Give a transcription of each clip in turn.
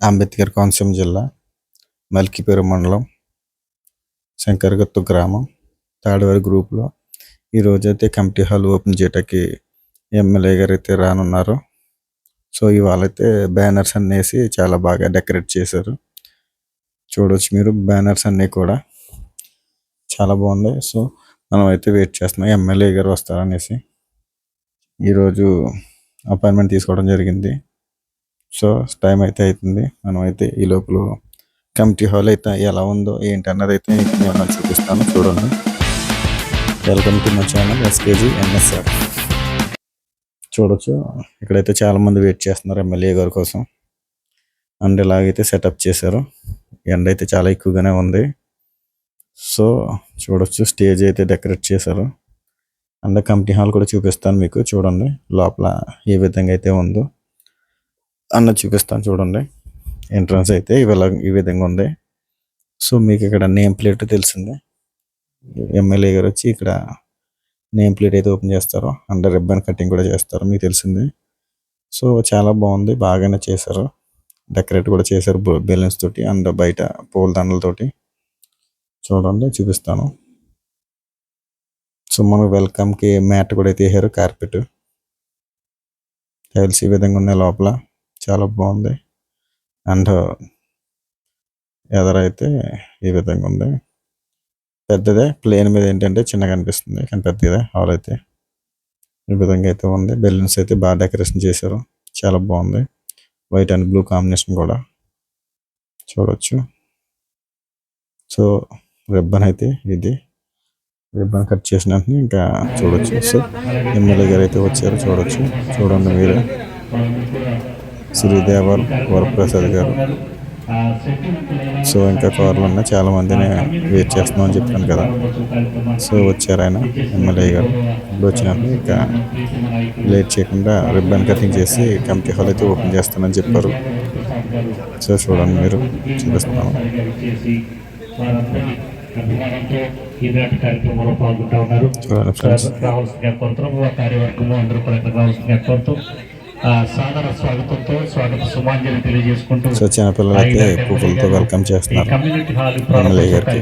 అంబేద్కర్ కోనసీమ జిల్లా మల్కీపురం మండలం శంకరగుత్త గ్రామం తాడివారి గ్రూప్లో ఈరోజైతే కమిటీ హాల్ ఓపెన్ చేయడానికి ఎమ్మెల్యే గారు అయితే రానున్నారు. సో ఇవాళైతే బ్యానర్స్ అన్నీ వేసి చాలా బాగా డెకరేట్ చేశారు. చూడవచ్చు మీరు బ్యానర్స్ అన్నీ కూడా చాలా బాగుంది. సో మనం అయితే వెయిట్ చేస్తున్నాం ఎమ్మెల్యే గారు వస్తారనేసి. ఈరోజు అపాయింట్మెంట్ తీసుకోవడం జరిగింది. సో టైం అయితే అవుతుంది. మనం అయితే ఈ లోపల కమిటీ హాల్ అయితే ఎలా ఉందో ఏంటి అన్నది అయితే నేను చూపిస్తాను. చూడండి. Welcome to my channel SKG NSR. చూడొచ్చు ఇక్కడైతే చాలా మంది వెయిట్ చేస్తున్నారు ఎమ్మెల్యే గారి కోసం. అండ్ ఇలాగైతే సెటప్ చేశారు. ఎండ అయితే చాలా ఎక్కువగానే ఉంది. సో చూడొచ్చు స్టేజ్ అయితే డెకరేట్ చేశారు. అండ్ కమిటీ హాల్ కూడా చూపిస్తాను మీకు. చూడండి లోపల ఏ విధంగా అయితే ఉందో అన్నది చూపిస్తాను. చూడండి ఎంట్రన్స్ అయితే ఈ విధంగా ఉంది. సో మీకు ఇక్కడ నేమ్ ప్లేట్ తెలిసిందే. ఎమ్మెల్యే గారు వచ్చి ఇక్కడ నేమ్ ప్లేట్ అయితే ఓపెన్ చేస్తారు. అండ్ రిబ్బన్ కటింగ్ కూడా చేస్తారు, మీకు తెలిసిందే. సో చాలా బాగుంది, బాగానే చేశారు. డెకరేట్ కూడా చేశారు బెలూన్స్ తోటి అండ్ బయట పూల దండలతోటి. చూడండి చూపిస్తాను. సో మనకు వెల్కమ్కి మ్యాట్ కూడా అయితే వేసారు, కార్పెట్ టైల్స్ ఈ విధంగా ఉన్నాయి. లోపల చాలా బాగుంది. అండ్ ఎదరైతే ఈ విధంగా ఉంది. పెద్దదే, ప్లేన్ మీద ఏంటంటే చిన్నగా అనిపిస్తుంది కానీ పెద్దదే హాల్ అయితే ఈ విధంగా అయితే ఉంది. బెలూన్స్ అయితే బాగా డెకరేషన్ చేశారు, చాలా బాగుంది. వైట్ అండ్ బ్లూ కాంబినేషన్ కూడా చూడవచ్చు. సో రిబ్బన్ అయితే ఇది రిబ్బన్ కట్ చేసిన ఇంకా చూడొచ్చు. సో ఎమ్మెల్యే గారు అయితే వచ్చారు, చూడొచ్చు. చూడండి మీరే. శ్రీదేవర్ వరప్రసాద్ గారు. సో ఇంకా కార్లు ఉన్నాయి, చాలా మందిని వెయిట్ చేస్తున్నాం అని చెప్పాను కదా. సో వచ్చారు ఆయన ఎమ్మెల్యే గారు. ఇప్పుడు వచ్చినప్పుడు ఇంకా లేట్ చేయకుండా రిబ్బన్ కటింగ్ చేసి కమిటీ హాల్ అయితే ఓపెన్ చేస్తానని చెప్పారు. సో చూడండి మీరు, చూపిస్తున్నాను. ఈనాటి కార్యక్రమంలో పాల్గొంటా ఉన్నారు. రావాల్సిన కార్యవర్గంలో అందరూ కోరుతూ సాదర స్వాగతంతో స్వాగత సుమాంజలి తెలియజేసుకుంటూ చిన్నపిల్లలైతే పువ్వులతో వెల్కమ్ చేస్తున్నారు. ఎమ్మెల్యే గారికి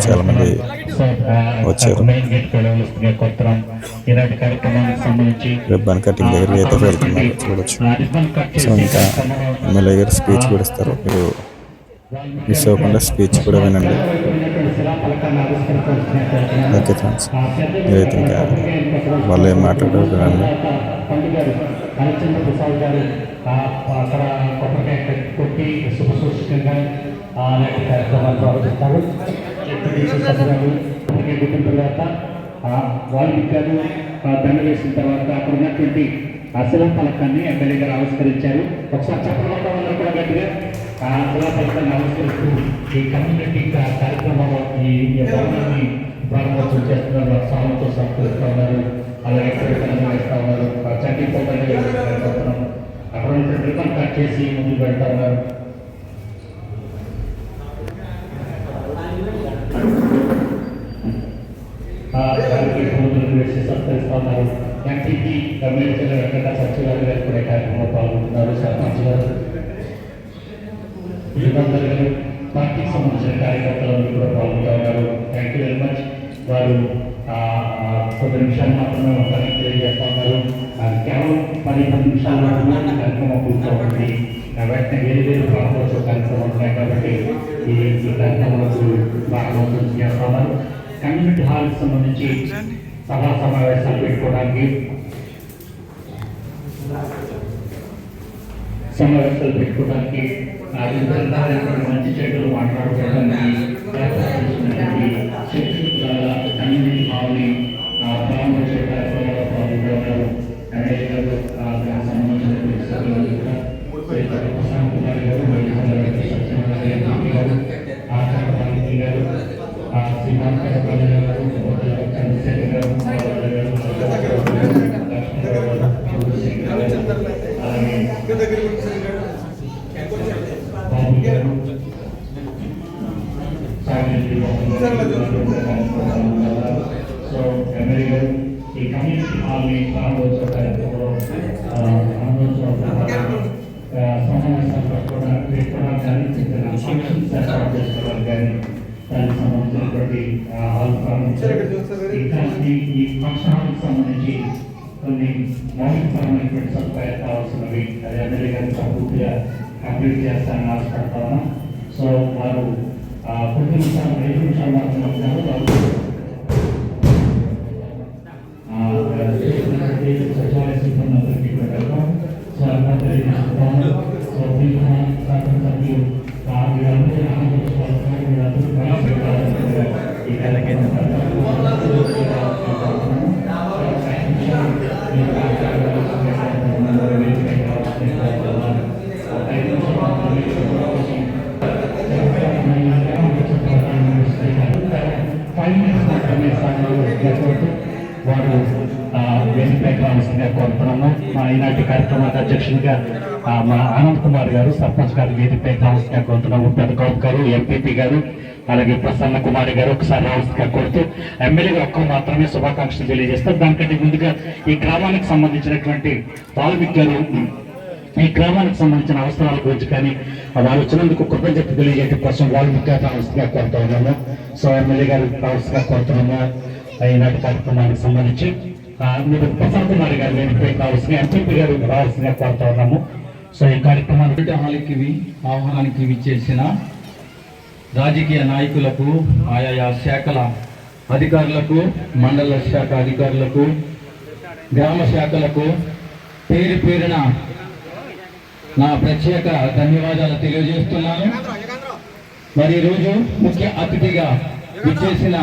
చాలా మంది వచ్చారు. ఈనాటి కార్యక్రమానికి సంబంధించి రిబ్బన్ కటింగ్ దగ్గరికి అయితే వెళ్తున్నారు, చూడొచ్చు. సో ఇంకా ఎమ్మెల్యే గారు స్పీచ్ కూడా ఇస్తారు, మీరు మిస్ అవ్వకుండా స్పీచ్ కూడా వినండి. ఓకే ఫ్రెండ్స్, మీరైతే ఇంకా వాళ్ళు ఏం మాట్లాడారు వినండి. వాళ్ళు ఇచ్చారు. దండ వేసిన తర్వాత అక్కడ ఉన్నటువంటి అసలు పలకాన్ని ఎమ్మెల్యే గారు ఆవిష్కరించారు. ఒకసారి చెప్పడం వల్ల కూడా గట్టిగా అసలు పలకాన్ని ఆవిష్కరిస్తూ ఈ కమ్యూనిటీ కార్యక్రమంలో ఈ భవనాన్ని ప్రారంభోత్సవం చేస్తున్నారు. సాయంతో సత్కరిస్తూ ఉన్నారు. అలాగే వేస్తూ ఉన్నారు. చండీ పౌడర్ని అక్కడ రిబ్బన్ కట్ చేసి ముందుకు పెడతా ఉన్నారు. వేసి సత్కరిస్తూ ఉన్నారు. ఎంపీపీ ఎమ్మెల్యే వెంకట సత్యవారి గారు కూడా కార్యక్రమంలో పాల్గొంటున్నారు. సర్పంచ్ గారు, వీరందరూ గారు, పార్టీకి సంబంధించిన కార్యకర్తలందరూ కూడా పాల్గొంటూ ఉన్నారు. Thank you very much. వారు కొద్ది నిమిషాలు మాత్రమే ఒకరికి తెలియజేస్తూ ఉన్నారు. కేవలం 10 నిమిషాల మాత్రమే కార్యక్రమం పూర్తవుతుంది. వెంటనే వేరు ప్రారంభోత్సవ కార్యక్రమాలు ఉన్నాయి కాబట్టి ఈ కార్యక్రమాలకు ప్రారంభోత్సవం చేస్తూ ఉన్నారు. కమ్యూనిటీ హాల్కి సంబంధించి సభా సమావేశాలు పెట్టుకోవడానికి మంచి చెడులు మాట్లాడుకోవడానికి కమ్యూనిటీ హాల్ని ప్రారంభించే కార్యక్రమంలో పాల్గొంటున్నారు. సో ఎమ్మెల్యే ఈ కమ్యూనిటీ హాల్ని ప్రారంభోత్సవ కార్యక్రమంలో సమావేశాలు పెట్టుకోవడానికి దానికి సంబంధించినటువంటి హాల్ ఇంకా ఈ ఫంక్షన్ హాల్కి సంబంధించి కొన్ని మౌలికపరమైనటువంటి సదుపాయాలు కావాల్సినవి అది ఎమ్మెల్యే గారికి పూర్తిగా కంప్లీట్ చేస్తానని ఆశపడతా ఉన్నాం. సో వారు కొన్ని నిమిషాలు 5 నిమిషాలు మాత్రమే సచివాలయ సిబ్బంది వెళ్తాం. సో అలా తెలియజేస్తున్నాము. సో సభ్యులు వారు వేదికపై రావాల్సిందిగా కోరుతున్నాము. మా ఈనాటి కార్యక్రమానికి అధ్యక్షులుగా మా ఆనంద్ కుమార్ గారు సర్పంచ్ గారు వేదికపై రావాల్సిందిగా కోరుతున్నాము. పెద్దగౌడ్ గారు, ఎంపీపీ గారు, అలాగే ప్రసన్న కుమారి గారు ఒకసారి రావాల్సిందిగా కోరుతూ ఎమ్మెల్యే గారు ఒక్క మాత్రమే శుభాకాంక్షలు తెలియజేస్తారు. దానికంటే ముందుగా ఈ గ్రామానికి సంబంధించినటువంటి వాల్మీకి గారు ఈ గ్రామానికి సంబంధించిన అవసరాల గురించి కానీ వారు వచ్చినందుకు కృతజ్ఞత తెలియజేయడం కోసం వాల్మీకి గారు రావాల్సిందిగా కోరుతూ ఉన్నాము. సో ఎమ్మెల్యే గారు రావాల్సిందిగా కోరుతున్నాము. ఈనాటి కార్యక్రమానికి సంబంధించి మీరు ప్రసన్న కుమారి గారు వేదికపై కావాల్సిన ఎంపీపీ గారు రావాల్సిందిగా కోరుతూ ఉన్నాము. సో ఈ కార్యక్రమానికి ఆహ్వానానికి విచ్చేసిన రాజకీయ నాయకులకు, ఆయా శాఖల అధికారులకు, మండల శాఖ అధికారులకు, గ్రామ శాఖలకు పేరు పేరున నా ప్రత్యేక ధన్యవాదాలు తెలియజేస్తున్నాను. మరి ఈరోజు ముఖ్య అతిథిగా విచ్చేసిన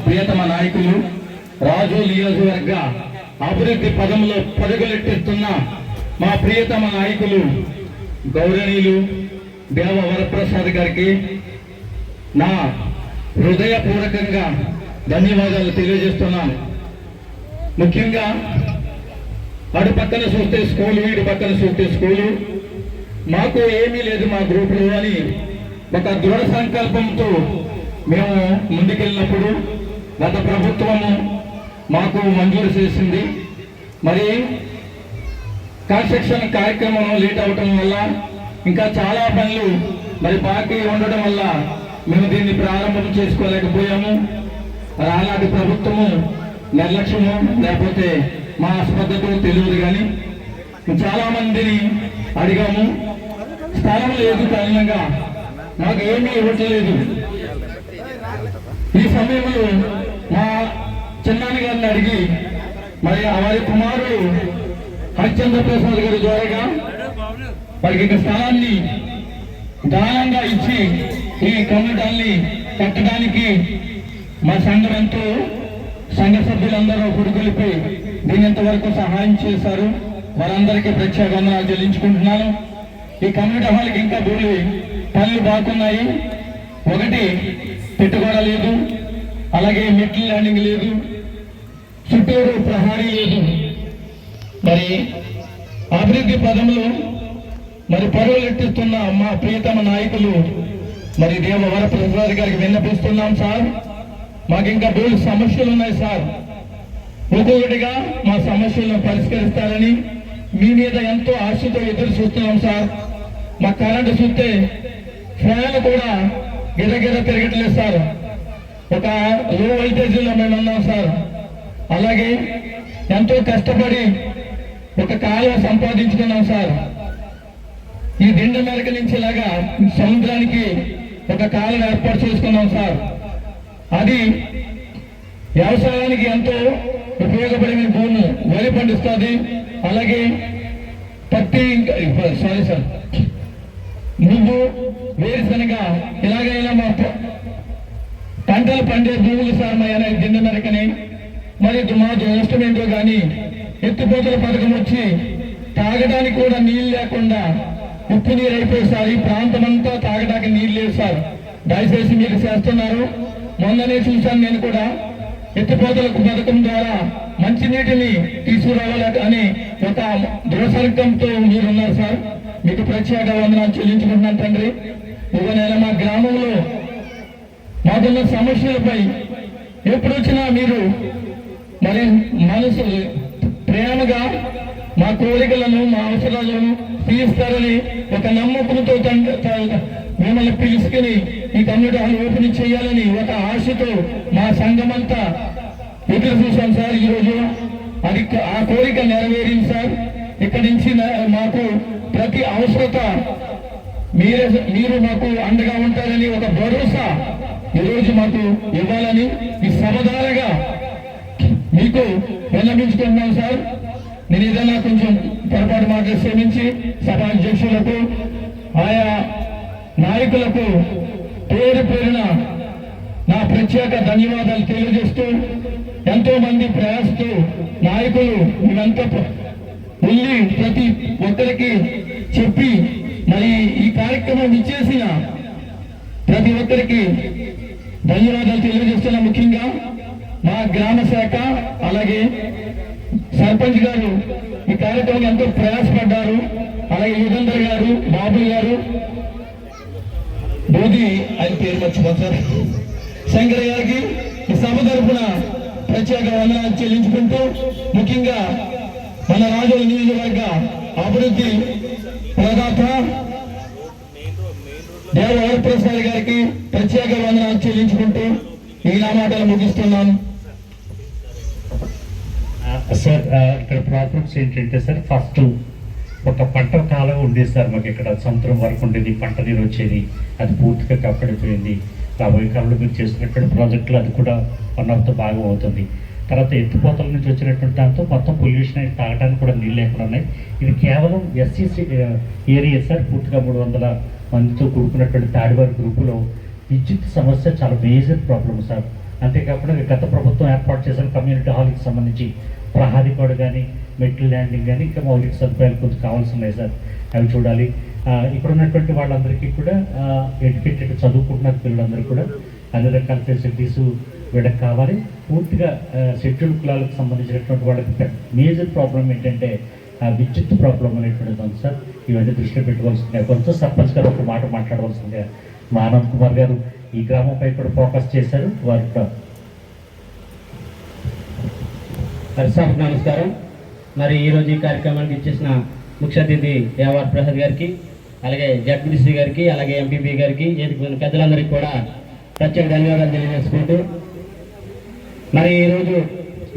ప్రియతమ నాయకులు, రాజు నియోజకవర్గ అభివృద్ధి పదంలో పరుగులెట్టిస్తున్న మా ప్రియతమ నాయకులు గౌరవనీయులు దేవ వరప్రసాద్ గారికి నా హృదయపూర్వకంగా ధన్యవాదాలు తెలియజేస్తున్నాను. ముఖ్యంగా అటు పక్కన చూస్తే స్కూలు, ఇటు పక్కన చూస్తే స్కూలు, మాకు ఏమీ లేదు మా గ్రూపులో అని ఒక దృఢ సంకల్పంతో మేము ముందుకెళ్ళినప్పుడు గత ప్రభుత్వము మాకు మంజూరు చేసింది. మరి కన్స్ట్రక్షన్ కార్యక్రమం లేట్ అవటం వల్ల ఇంకా చాలా పనులు మరి బాకీ ఉండడం వల్ల మేము దీన్ని ప్రారంభం చేసుకోలేకపోయాము. ఆనాటి ప్రభుత్వము నిర్లక్ష్యము లేకపోతే మా అస్పద్ధతో తెలియదు కానీ చాలా మందిని అడిగాము. స్థలం లేదు, కారణంగా మాకు ఏమీ ఇవ్వట్లేదు. ఈ సమయంలో మా చిన్నాన్న గారిని అడిగి మరి వారి కుమారుడు హరిచంద్ర ప్రసాద్ గారి ద్వారాగా వారికి ఒక స్థలాన్ని దానంగా ఇచ్చి ఈ కమ్యూనిటాన్ని కట్టడానికి మా సంఘం ఎంతో సంఘ సభ్యులందరూ పుడుకొలిపి దీని ఇంతవరకు సహాయం చేశారు. వారందరికీ ప్రత్యేక వందనాలు చెల్లించుకుంటున్నాను. ఈ కమ్యూనిటీ హాల్కి ఇంకా పనులు బాగున్నాయి. ఒకటి పెట్టుకోడ లేదు, అలాగే మెట్ల ల్యాండింగ్ లేదు, చుట్టూరు ప్రహారీ లేదు. మరి అభివృద్ధి పదంలో మరి పరుగులెట్టిస్తున్న మా ప్రియతమ నాయకులు మరి దేవ వరప్రసాద్ గారికి విన్నపిస్తున్నాం సార్, మాకు ఇంకా బోల్డ్ సమస్యలు ఉన్నాయి సార్, ఒక్కొక్కటిగా మా సమస్యలను పరిష్కరిస్తారని మీ మీద ఎంతో ఆశతో ఎదురు చూస్తున్నాం సార్. మా కరెంటు చూస్తే ఫ్యాన్ కూడా గిరగిర తిరగట్లేదు సార్. ఒక లో వోల్టేజీలో మేము ఉన్నాం సార్. అలాగే ఎంతో కష్టపడి ఒక కాలువ సంపాదించుకున్నాం సార్. ఈ దిండ మెరక నుంచి ఇలాగా సముద్రానికి ఒక కాలువ ఏర్పాటు చేసుకున్నాం సార్. అది వ్యవసాయానికి ఎంతో ఉపయోగపడిన భూమి, వరి పండిస్తుంది. అలాగే పత్తి, నువ్వు, వేరుశనగ ఇలాగైనా మా పంటలు పండే భూములు సార్ మా దిండ మెరకని. మరి మా దురదృష్టం ఏంటో కానీ ఎత్తిపోతల పథకం వచ్చి తాగడానికి కూడా నీళ్ళు లేకుండా ఉప్పు నీరు అయిపోయి సార్. ఈ ప్రాంతం అంతా తాగడానికి నీళ్ళు లేవు సార్. దయచేసి మీరు చేస్తున్నారు. మొన్ననే చూశాను నేను కూడా, ఎత్తిపోతలకు పథకం ద్వారా మంచినీటిని తీసుకురావాలి అని ఒక దృఢ సంకల్పంతో మీరున్నారు సార్. మీకు ప్రత్యేక వందనాలు చెల్లించుకుంటున్నాను తండ్రి. ఇక నేను మా గ్రామంలో మాకున్న సమస్యలపై ఎప్పుడు వచ్చినా మీరు మరి మనసు ప్రేమగా మా కోరికలను, మా అవసరాలను తీరుస్తారని ఒక నమ్మకంతో మిమ్మల్ని పిలుచుకుని ఈ కమ్యూనిటీ హాల్ ఓపెనింగ్ చేయాలని ఒక ఆశతో మా సంఘమంతా ఎదురు చూసాం సార్. ఈరోజు అది ఆ కోరిక నెరవేరింది సార్. ఇక్కడి నుంచి మాకు ప్రతి అవసరత మీరు మాకు అండగా ఉంటారని ఒక భరోసా ఈరోజు మాకు ఇవ్వాలని ఈ సమాధానగా మీకు విన్నవించుకుంటున్నాం సార్. నేను ఏదైనా కొంచెం పొరపాటు మాటలు క్షమించి సభా అధ్యక్షులకు ఆయా నాయకులకు పేరు పేరున నా ప్రత్యేక ధన్యవాదాలు తెలియజేస్తూ, ఎంతో మంది ప్రయాసతో నాయకులు మేమంతా వెళ్ళి ప్రతి ఒక్కరికి చెప్పి మరి ఈ కార్యక్రమం ఇచ్చేసిన ప్రతి ఒక్కరికి ధన్యవాదాలు తెలియజేస్తున్నా. ముఖ్యంగా మా గ్రామ శాఖ అలాగే సర్పంచ్ గారు ఈ కార్యక్రమం ఎంతో ప్రయాసపడ్డారు. అలాగే యుగంధర్ గారు, బాబు గారు, బోధి ఆయన పేరు మర్చిపోతారు, శంకర్ గారికి ఈ సభ తరఫున ప్రత్యేక వందనాలు చెల్లించుకుంటూ, ముఖ్యంగా మన రాజోల నియోజకవర్గ అభివృద్ధి ప్రదాత దేవ వరప్రసాద్ గారికి ప్రత్యేక వందనాలు చెల్లించుకుంటూ ఈ నా మాటలు ముగిస్తున్నాను. సార్ ఇక్కడ ప్రాబ్లమ్స్ ఏంటంటే సార్, ఫస్ట్ ఒక పంట కాలం ఉండేది సార్ మాకు ఇక్కడ, సముద్రం వరకు ఉండేది, పంట నీరు వచ్చేది, అది పూర్తిగా కప్పడిపోయింది. రాబోయే కాలంలో మీరు చేస్తున్నటువంటి ప్రాజెక్టులు అది కూడా వన్ ఆఫ్ ద భాగం అవుతుంది. తర్వాత ఎత్తిపోతల నుంచి వచ్చినటువంటి దాంతో మొత్తం పొల్యూషన్ అయితే తాగడానికి కూడా నీళ్ళు లేకుండా ఉన్నాయి. ఇది కేవలం ఎస్సీసీ ఏరియా సార్, పూర్తిగా 300 మందితో కూడుకున్నటువంటి తాడివారి గ్రూపులో విద్యుత్ సమస్య చాలా మేజర్ ప్రాబ్లమ్ సార్. అంతేకాకుండా గత ప్రభుత్వం ఏర్పాటు చేసిన కమ్యూనిటీ హాల్కి సంబంధించి ప్రహారీ గోడ కానీ, మెట్ల ల్యాండింగ్ కానీ, ఇంకా మౌలిక సదుపాయాలు కొంచెం కావాల్సి ఉన్నాయి సార్, అవి చూడాలి. ఇక్కడ ఉన్నటువంటి వాళ్ళందరికీ కూడా ఎడ్యుకేటెడ్ చదువుకుంటున్న పిల్లలందరూ కూడా అన్ని రకాల ఫెసిలిటీస్ వీళ్ళకి కావాలి. పూర్తిగా షెడ్యూల్ కులాలకు సంబంధించినటువంటి వాళ్ళకి మేజర్ ప్రాబ్లం ఏంటంటే విద్యుత్ ప్రాబ్లం అనేటువంటిది ఉంది సార్. ఇవన్నీ దృష్టిలో పెట్టుకోవాల్సిందే. కొంచెం సర్పంచ్ గారు ఒక మాట మాట్లాడవలసిందే. మా ఆనంద్ కుమార్ గారు ఈ గ్రామంపై కూడా ఫోకస్ చేశారు. వారు పరిశ్రమకు నమస్కారం. మరి ఈరోజు ఈ కార్యక్రమానికి ఇచ్చేసిన ముఖ్య అతిథి దేవర్ ప్రసాద్ గారికి, అలాగే జడ్పీసీ గారికి, అలాగే ఎంపీపీ గారికి, పెద్దలందరికీ కూడా ప్రత్యేక ధన్యవాదాలు తెలియజేసుకుంటూ, మరి ఈరోజు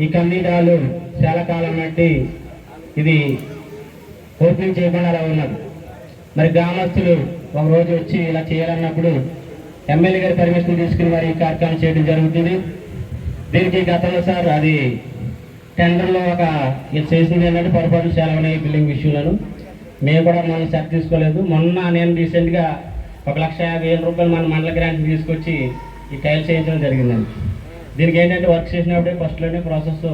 ఈ కమ్యూనిటీ హాల్ చాలా కాలం బట్టి ఇది ఓపెనింగ్ చేయకుండా అలా ఉన్నది. మరి గ్రామస్తులు ఒక రోజు వచ్చి ఇలా చేయాలన్నప్పుడు ఎమ్మెల్యే గారి పర్మిషన్ తీసుకుని మరి ఈ కార్యక్రమం చేయడం జరుగుతుంది. దీనికి గతంలో సార్ అది టెండర్లో ఇది చేసింది ఏంటంటే పొరపాట్లు చాలా ఉన్నాయి బిల్డింగ్ విషయంలో. మేము కూడా మనం సెట్ తీసుకోలేదు. మొన్న నేను రీసెంట్గా 1,50,000 రూపాయలు మన మండల గ్రాంట్ తీసుకొచ్చి ఈ టైల్స్ చేయించడం జరిగిందండి. దీనికి ఏంటంటే వర్క్ చేసినప్పుడే ఫస్ట్లోనే ప్రాసెస్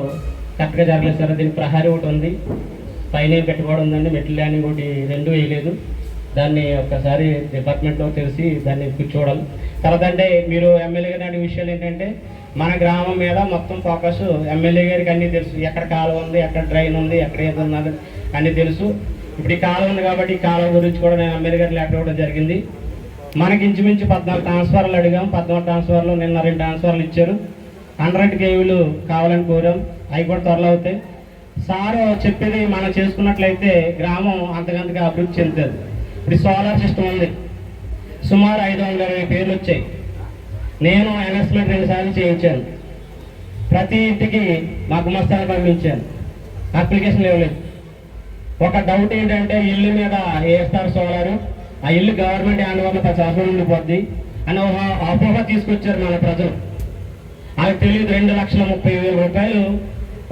కరెక్ట్గా జరగలేదు సార్. దీనికి ప్రహారీ ఒకటి ఉంది, పైన పెట్టుకోవడం ఉందండి, మెట్ల ల్యాండింగ్ ఒకటి 2 వేయలేదు. దాన్ని ఒక్కసారి డిపార్ట్మెంట్లో తెలిసి దాన్ని కూర్చోవడం. తర్వాత అంటే మీరు ఎమ్మెల్యే గారి నాటి విషయాలు ఏంటంటే మన గ్రామం మీద మొత్తం ఫోకస్ ఎమ్మెల్యే గారికి అన్నీ తెలుసు. ఎక్కడ కాలువ ఉంది, ఎక్కడ డ్రైన్ ఉంది, ఎక్కడ ఏది ఉన్నది అన్నీ తెలుసు. ఇప్పుడు ఈ కాలువ ఉంది కాబట్టి ఈ కాలువ గురించి కూడా నేను ఎమ్మెల్యే గారు లెటర్ ఇవ్వడం జరిగింది. మనకి ఇంచుమించు 14 ట్రాన్స్ఫర్లు అడిగాం. 14 ట్రాన్స్ఫర్లు నిన్న 2 ట్రాన్స్ఫర్లు ఇచ్చారు. 100 కేవీలు కావాలని కోరాం. అవి కూడా త్వరలో అవుతాయి. సారు చెప్పేది మనం చేసుకున్నట్లయితే గ్రామం అంతకంతగా అభివృద్ధి చెందుతుంది. ఇప్పుడు సోలార్ సిస్టమ్ ఉంది, సుమారు 520 పేర్లు వచ్చాయి. నేను అనౌన్స్మెంట్ 2 సార్లు చేయించాను. ప్రతి ఇంటికి మా గుమస్తాను పంపించాను. అప్లికేషన్ ఇవ్వలేదు. ఒక డౌట్ ఏంటంటే ఇల్లు మీద వేస్తారు సోలారు, ఆ ఇల్లు గవర్నమెంట్ హ్యాండ్ ఓవర్లో 10 సంవత్సరాలు ఉండిపోద్ది అని ఒక అపోహ తీసుకొచ్చారు మన ప్రజలు. అది తెలియదు. 2,30,000 రూపాయలు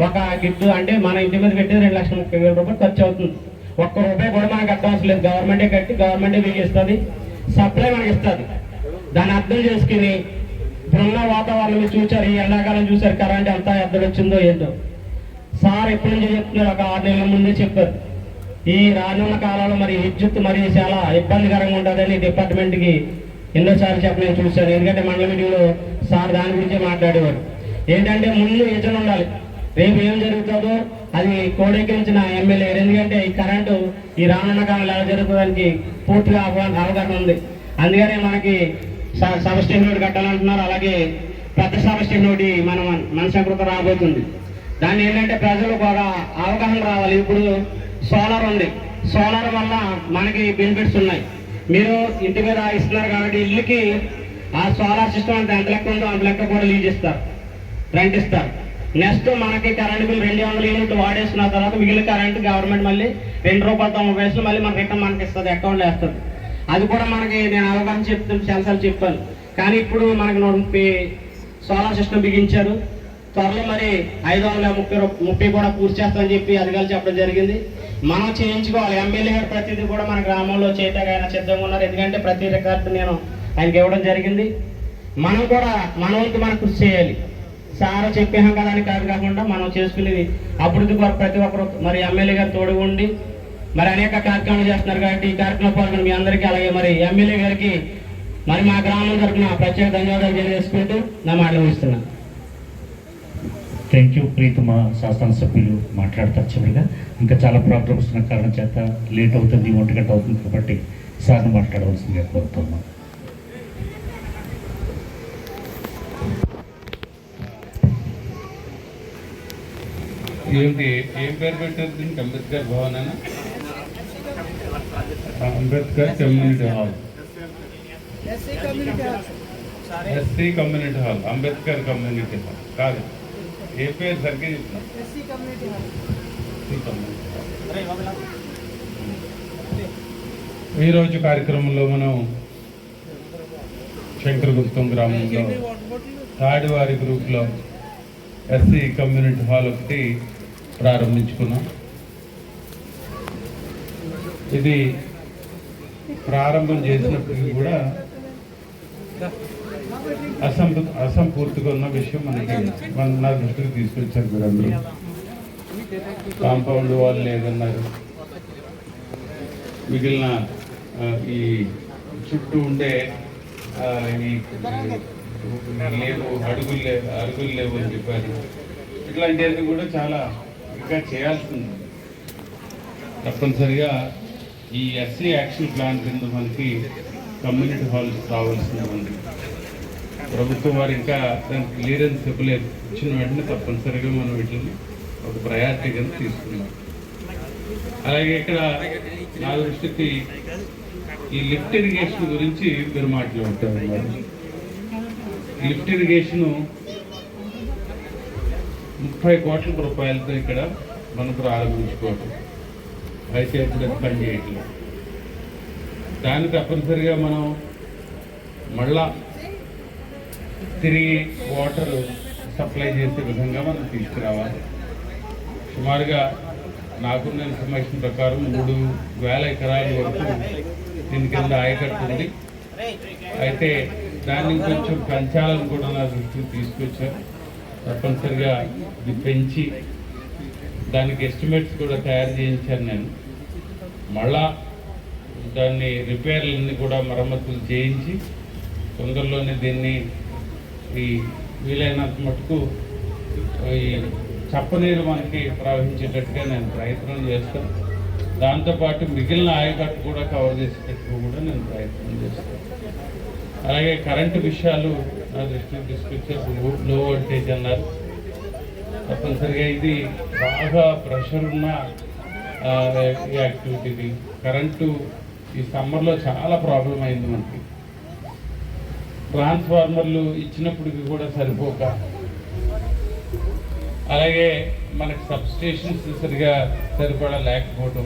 ఒక గిఫ్ట్ అంటే మన ఇంటి మీద పెట్టి 2,30,000 రూపాయలు ఖర్చు అవుతుంది. ఒక్క రూపాయి కూడా మనకు అడ్వాన్స్ లేదు. గవర్నమెంటే కట్టి గవర్నమెంటే మీకు ఇస్తుంది, సప్లై మనకి ఇస్తుంది. దాన్ని అర్థం చేసుకుని ఇప్పుడున్న వాతావరణం చూశారు, ఈ ఎండాకాలం చూశారు, కరెంట్ ఎంత ఎద్దడు వచ్చిందో ఏంటో. సార్ ఎప్పటి నుంచి చెప్తున్నారు, ఒక 6 నెలల ముందే చెప్పారు. ఈ రానున్న కాలంలో మరి విద్యుత్ మరి చాలా ఇబ్బందికరంగా ఉంటుందని డిపార్ట్మెంట్కి ఎన్నోసార్లు చెప్పి నేను చూశాను. ఎందుకంటే మండల మీటింగ్లో సార్ దాని గురించే మాట్లాడేవారు. ఏంటంటే ముందు యోచన ఉండాలి, రేపు ఏం జరుగుతుందో అది కోడెక్కించిన ఎమ్మెల్యే. ఎందుకంటే ఈ కరెంటు ఈ రానున్న కాలంలో ఎలా జరుగుతుందానికి పూర్తిగా అవగాహన ఉంది. అందుకనే మనకి సబ్ స్టేషన్ ఒకటి కట్టాలంటున్నారు. అలాగే పెద్ద సబ్ స్టేషన్ ఒకటి మన సంకృత రాబోతుంది. దాన్ని ఏంటంటే ప్రజలకు ఒక అవగాహన రావాలి. ఇప్పుడు సోలార్ ఉంది, సోలార్ వల్ల మనకి బెనిఫిట్స్ ఉన్నాయి. మీరు ఇంటి మీద ఇస్తున్నారు కాబట్టి ఇల్లుకి ఆ సోలార్ సిస్టమ్ అంత ఎంత లెక్క ఉందో అంత లెక్క కూడా లీజ్ ఇస్తారు, రెంట్ ఇస్తారు. నెక్స్ట్ మనకి కరెంట్ బిల్ 200 యూనిట్ వాడేసిన తర్వాత మిగిలిన కరెంట్ గవర్నమెంట్ మళ్ళీ ₹2.90 మళ్ళీ మన రిటర్న్ మనకి ఇస్తుంది, అకౌంట్లో వేస్తుంది. అది కూడా మనకి నేను అవగాహన చాలాసార్లు చెప్పాను. కానీ ఇప్పుడు మనకి 130 సోలార్ సిస్టమ్ బిగించారు. త్వరలో మరి 530 కూడా పూర్తి చేస్తామని చెప్పి అధికారులు చెప్పడం జరిగింది. మనం చేయించుకోవాలి. ఎమ్మెల్యే గారు ప్రతిదీ కూడా మన గ్రామంలో చేయటానికి ఆయన సిద్ధంగా ఉన్నారు. ఎందుకంటే ప్రతి రికార్డు నేను ఆయనకి ఇవ్వడం జరిగింది. మనం కూడా మన వంతు మనం కృషి చేయాలి. సార్ చెప్పాం కదా అని కాకుండా మనం చేసుకునేది అభివృద్ధి కొరకు ప్రతి ఒక్కరు మరి ఎమ్మెల్యే గారు తోడుగా ఉండి మరి అనేక కార్యక్రమాలు చేస్తున్నారు కాబట్టి ఈ కార్యక్రమం పాల్గొని మీ అందరికీ అలాగే మరి ఎమ్మెల్యే గారికి మరి మా గ్రామం తరఫున ప్రత్యేక ధన్యవాదాలు తెలియజేసుకుంటూ నా మాటలు ముగిస్తున్నాను. Thank you. ప్రీతమ శాసనసభ్యులు మాట్లాడతారు చివరిగా. ఇంకా చాలా ప్రోగ్రామ్స్ ఉన్న కారణం చేత లేట్ అవుతుంది, 1 గంట అవుతుంది కాబట్టి సార్ని మాట్లాడవలసిందిగా కోరుతున్నాం. ఏంటి ఏం పేరు పెట్టారు దీనికి? అంబేద్కర్ భవన్ అన్న, Ambedkar community hall, SC community hall, Ambedkar community hall కాదు. ఏ పేరు సరిగ్గా చెప్తున్నా? ఈరోజు కార్యక్రమంలో మనం శంకరగుప్తం గ్రామంలో తాడివారి గ్రూప్లో ఎస్సీ కమ్యూనిటీ హాల్ ఒకటి ప్రారంభించుకున్నాం. ఇది ప్రారంభం చేసినప్పటికీ కూడా అసంపూర్తిగా ఉన్న విషయం నా దృష్టికి తీసుకొచ్చారు మీరందరూ. కాంపౌండ్ వాళ్ళు లేదన్నారు, మిగిలిన ఈ చుట్టూ ఉండే లేవు, అడుగులు లేవు అని చెప్పారు. ఇట్లాంటివన్నీ కూడా చాలా ఇంకా చేయాల్సింది. తప్పనిసరిగా ఈ ఎస్సీ యాక్షన్ ప్లాన్ కింద మనకి కమ్యూనిటీ హాల్స్ కావాల్సింది ఉంది. ప్రభుత్వం వారు ఇంకా దానికి క్లియరెన్స్ ఇవ్వలేదు. ఇచ్చిన వెంటనే తప్పనిసరిగా మనం వీటిని ఒక ప్రయారిటీ కింద తీసుకున్నాం. అలాగే ఇక్కడ నా దృష్టికి ఈ లిఫ్ట్ ఇరిగేషన్ గురించి మీరు మాట్లాడుతున్నారు. లిఫ్ట్ ఇరిగేషను 30 కోట్ల రూపాయలతో ఇక్కడ మనం ప్రారంభించుకోవటం అయితే ఇప్పుడు పని చేయట్లేదు. దాన్ని తప్పనిసరిగా మనం మళ్ళా తిరిగి వాటర్ సప్లై చేసే విధంగా మనం తీసుకురావాలి. సుమారుగా నాకున్న ఇన్ఫర్మేషన్ ప్రకారం 3,000 ఎకరాల వరకు దీని కింద ఆయకట్టు ఉంది. అయితే దాన్ని కొంచెం పెంచాలని కూడా నా దృష్టికి తీసుకొచ్చారు. తప్పనిసరిగా ఇది పెంచి దానికి ఎస్టిమేట్స్ కూడా తయారు చేయించాను నేను. మళ్ళా దాన్ని రిపేర్లన్నీ కూడా మరమ్మతులు చేయించి తొందరలోనే దీన్ని ఈ వీలైనంత మటుకు ఈ చప్పనీరు మనకి ప్రవహించేటట్టుగా నేను ప్రయత్నం చేస్తాను. దాంతోపాటు మిగిలిన ఆయకట్టు కూడా కవర్ చేసేటట్టుగా కూడా నేను ప్రయత్నం చేస్తాను. అలాగే కరెంటు విషయాలు నా దృష్టికి తీసుకొచ్చే లో వోల్టేజ్ అన్నారు. తప్పనిసరిగా ఇది బాగా ప్రెషర్ ఉన్న యాక్టివిటీ. కరెంటు ఈ సమ్మర్లో చాలా ప్రాబ్లం అయింది మనకి. ట్రాన్స్ఫార్మర్లు ఇచ్చినప్పటికీ కూడా సరిపోక, అలాగే మనకి సబ్స్టేషన్స్ సరిగా సరిపడా లేకపోవడం,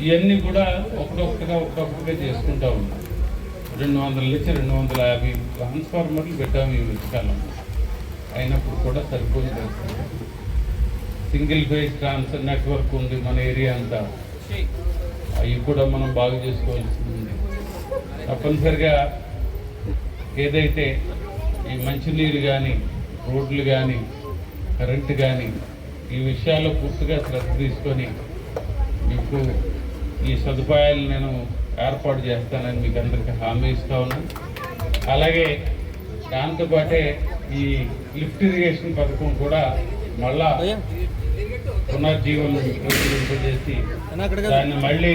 ఇవన్నీ కూడా ఒక్కొక్కటిగా చేసుకుంటూ ఉన్నాం. 200 నుంచి 250 ట్రాన్స్ఫార్మర్లు పెట్టాము ఈ మధ్యకాలం. అయినప్పుడు కూడా సరిపోయి సింగిల్ ఫేజ్ ట్రాన్స్ఫర్ నెట్వర్క్ ఉంది మన ఏరియా అంతా, అవి కూడా మనం బాగు చేసుకోవాల్సి ఉంది. తప్పనిసరిగా ఏదైతే ఈ మంచినీరు కానీ, రోడ్లు కానీ, కరెంటు కానీ, ఈ విషయాల్లో పూర్తిగా శ్రద్ధ తీసుకొని మీకు ఈ సదుపాయాలు నేను ఏర్పాటు చేస్తానని మీకు అందరికీ హామీ ఇస్తా ఉన్నాను. అలాగే దాంతోపాటే ఈ లిఫ్ట్ ఇరిగేషన్ పథకం కూడా మళ్ళా పునర్జీవం చేసి దాన్ని మళ్ళీ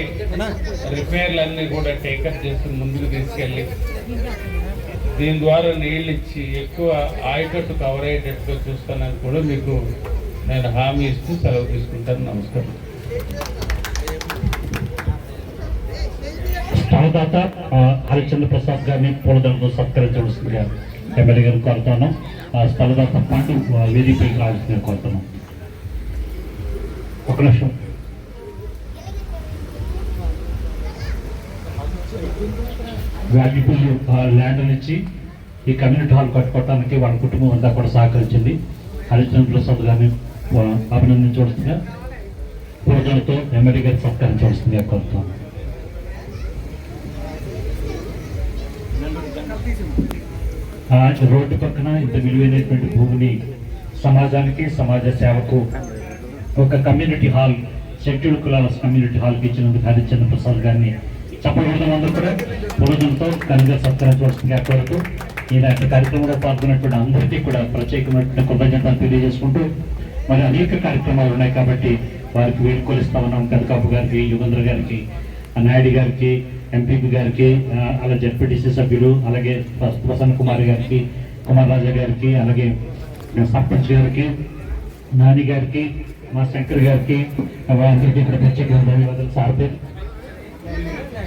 రిపేర్లన్నీ కూడా టేకప్ చేసి ముందుకు తీసుకెళ్ళి దీని ద్వారా నీళ్ళు ఇచ్చి ఎక్కువ ఆయకట్టు కవర్ అయ్యేటట్టుగా చూస్తానని కూడా మీకు నేను హామీ ఇస్తూ సెలవు తీసుకుంటాను. నమస్కారం. స్థలదాత హరిశ్చంద్ర ప్రసాద్ గారిని పూలదండతో సత్కరించవలసిందిగా ఎమ్మెల్యే గారిని కోరుతాను. స్థలదాత పాటు వేదికపైకి రావాల్సిందిగా కోరుతున్నాం. ఒక నిమిషం. వాల్యుబుల్ ల్యాండ్ ఇచ్చి ఈ కమ్యూనిటీ హాల్ కట్టుకోవడానికి వాళ్ళ కుటుంబం అంతా కూడా సహకరించింది. హరిశ్చంద్ర ప్రసాద్ గారిని అభినందించవలసిందిగా పూలదండతో ఎమ్మెల్యే గారిని సత్కరించవలసిందిగా కోరుతాను. రోడ్డు పక్కన ఇంత విలువైనటువంటి భూమిని సమాజానికి, సమాజ సేవకు ఒక కమ్యూనిటీ హాల్, షెడ్యూల్డ్ కులాల కమ్యూనిటీ హాల్కి ఇచ్చినందుకు హరిశ్చంద్ర ప్రసాద్ గారిని చెప్పకూడదు. అందరూ కూడా పూలదండతో కనుక సత్కరించవలసిందిగా కోరుతూ ఈనాటి కార్యక్రమంలో పాల్గొన్నటువంటి అందరికీ కూడా ప్రత్యేకమైన కృతజ్ఞతలు తెలియజేసుకుంటూ, మరి అనేక కార్యక్రమాలు ఉన్నాయి కాబట్టి వారికి వేడుకొలిస్తా ఉన్నాం. కనకాపు గారికి, యుగేంద్ర గారికి, నాయుడు గారికి, ఎంపీపీ గారికి, అలాగే జెడ్పీటీసీ సభ్యులు, అలాగే ప్రసన్న కుమార్ గారికి, కుమార్ రాజా గారికి, అలాగే సర్పంచ్ గారికి, నాని గారికి, మా శంకర్ గారికి, అందరికీ ఇక్కడ ప్రత్యేకంగా ధన్యవాదాలు. సార్పే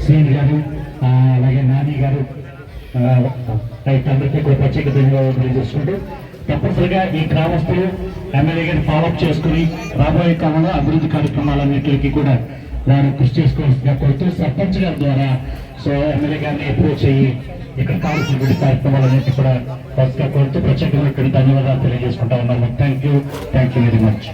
శ్రీని గారు, అలాగే నాని గారు, అందరికీ కూడా ప్రత్యేక ధన్యవాదాలు తెలియజేసుకుంటూ, తప్పనిసరిగా ఈ గ్రామస్తులు ఎమ్మెల్యే గారిని ఫాలోఅప్ చేసుకుని రాబోయే కాలంలో అభివృద్ధి కార్యక్రమాలన్నింటికి కూడా వారు కృషి చేసుకోవాల్సిందిగా కోరుతూ, సర్పంచ్ గారి ద్వారా ఎమ్మెల్యే గారిని అప్రోచ్ అయ్యి ఇక్కడ కావాల్సినటువంటి కార్యక్రమాలన్నింటి కూడా వరుసగా కోరుతూ ప్రత్యేకమైనటువంటి ధన్యవాదాలు తెలియజేసుకుంటా ఉన్నాము. Thank you very much.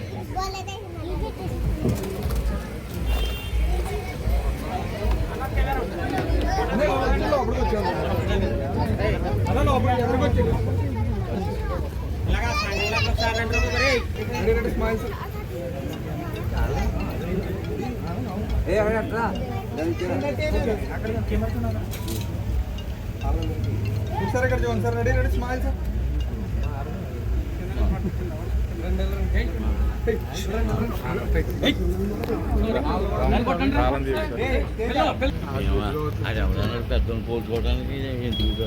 Sir ఇక్కడ చూడండి sir. Ready ready smile sir. పెద్దలు పోల్చుకోవడానికి ఎందుకు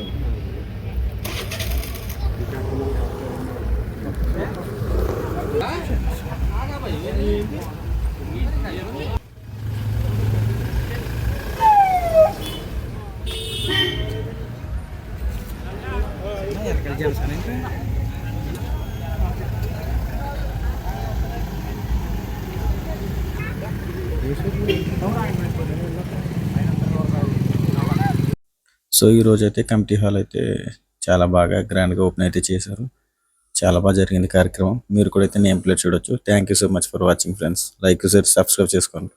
సో ఈరోజు అయితే కమిటీ హాల్ అయితే చాలా బాగా గ్రాండ్గా ఓపెన్ అయితే చేశారు. చాలా బాగా జరిగింది కార్యక్రమం. మీరు కూడా అయితే నేమ్ ప్లేట్ చూడొచ్చు. Thank you so much for watching friends. Like, share, subscribe చేసుకోండి.